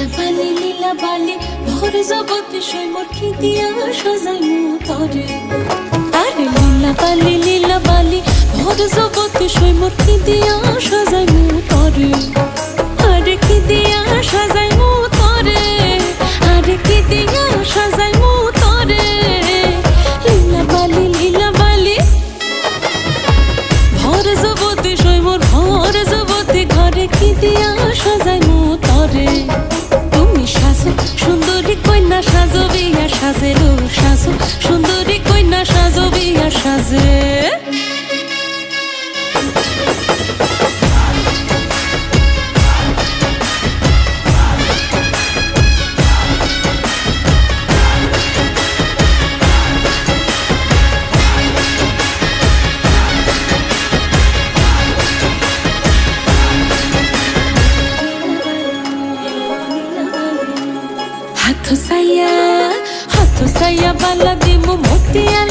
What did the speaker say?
লীলা বালি ভোর জগতে সৈমর কি দিয়া সাজাইমু তরে। আরে লীলা বালি ভোর জগতে সৈমর কি দিয়া সাজাইমু তরে। আরে কি দিয়া সাজাইমু তরে, আরে কি দিয়া সাজাইমু তরে। লীলা বালি ভোর জগতে সৈমর ভোর জগতে ঘরে কি দিয়া সাজাইমু তরে। সুন্দরী কন্যা সাজো বিয়া সাজে রো সাজো, সুন্দরী কন্যা সাজো বিয়া সাজে। হাত সাইয়া বালা দিমু মতিয়া।